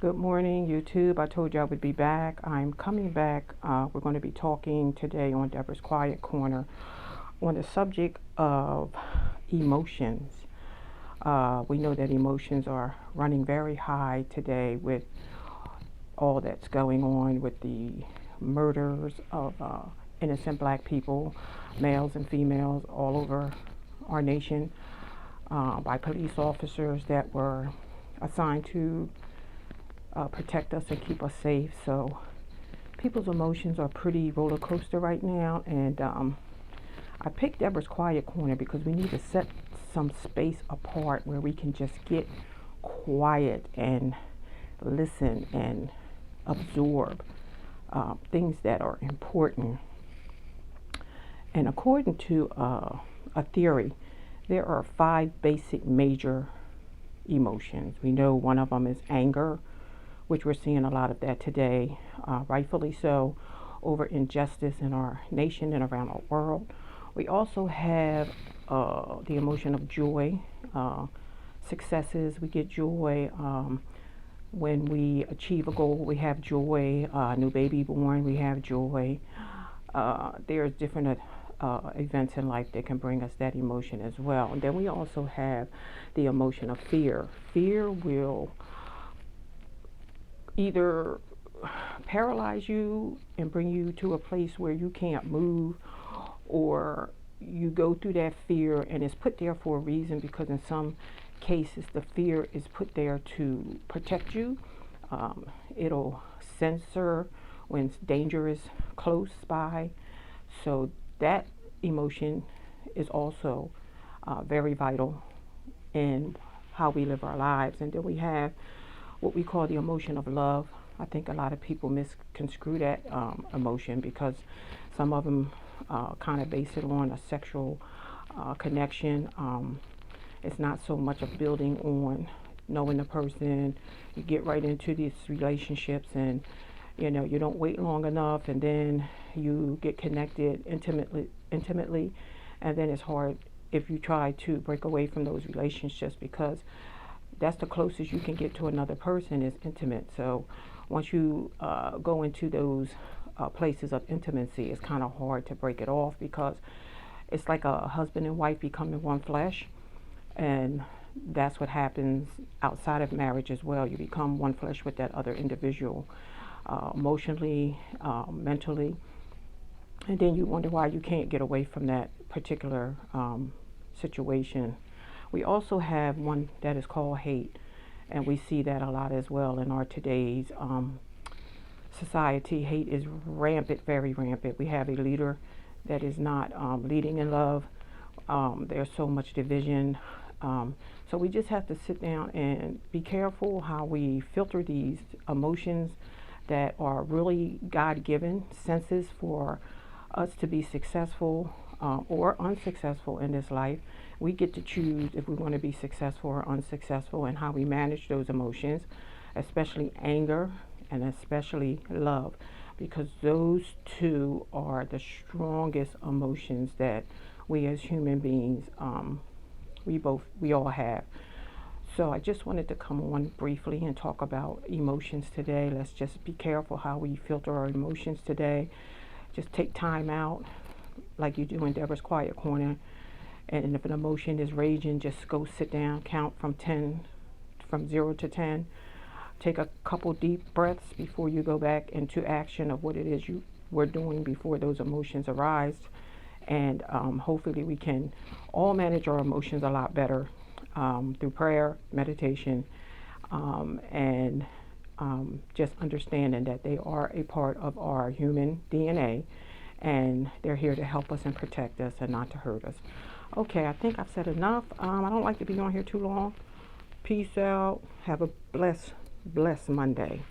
Good morning, YouTube. I told you I would be back. I'm coming back. We're going to be talking today on Deborah's Quiet Corner on the subject of emotions. We know that emotions are running very high today with all that's going on with the murders of innocent black people, males and females, all over our nation by police officers that were assigned to protect us and keep us safe. So people's emotions are pretty roller coaster right now, and I picked Deborah's Quiet Corner because we need to set some space apart where we can just get quiet and listen and absorb things that are important. And according to a theory, there are 5 basic major emotions. We know one of them is anger, which we're seeing a lot of that today, rightfully so, over injustice in our nation and around our world. We also have the emotion of joy, successes. We get joy when we achieve a goal. We have joy. New baby born. We have joy. There's different events in life that can bring us that emotion as well. And then we also have the emotion of fear. Fear will either paralyze you and bring you to a place where you can't move, or you go through that fear and it's put there for a reason, because in some cases the fear is put there to protect you. It'll censor when danger is close by. So that emotion is also very vital in how we live our lives. And then we have what we call the emotion of love. I think a lot of people misconstrue that emotion, because some of them kind of base it on a sexual connection. It's not so much of building on knowing the person. You get right into these relationships, and you don't wait long enough, and then you get connected intimately, and then it's hard if you try to break away from those relationships, because that's the closest you can get to another person is intimate. So once you go into those places of intimacy, it's kind of hard to break it off, because it's like a husband and wife becoming one flesh. And that's what happens outside of marriage as well. You become one flesh with that other individual, emotionally, mentally. And then you wonder why you can't get away from that particular situation. We also have one that is called hate, and we see that a lot as well in our today's society. Hate is rampant, very rampant. We have a leader that is not leading in love. There's so much division. So we just have to sit down and be careful how we filter these emotions that are really God-given senses for us to be successful or unsuccessful in this life. We get to choose if we want to be successful or unsuccessful, and how we manage those emotions, especially anger and especially love, because those two are the strongest emotions that we as human beings, we all have. So I just wanted to come on briefly and talk about emotions today. Let's just be careful how we filter our emotions today. Just take time out, like you do in Deborah's Quiet Corner. And if an emotion is raging, just go sit down, count from 0 to 10. Take a couple deep breaths before you go back into action of what it is you were doing before those emotions arise. And hopefully we can all manage our emotions a lot better through prayer, meditation, and just understanding that they are a part of our human DNA, and they're here to help us and protect us and not to hurt us. Okay, I think I've said enough. I don't like to be on here too long. Peace out. Have a blessed Monday.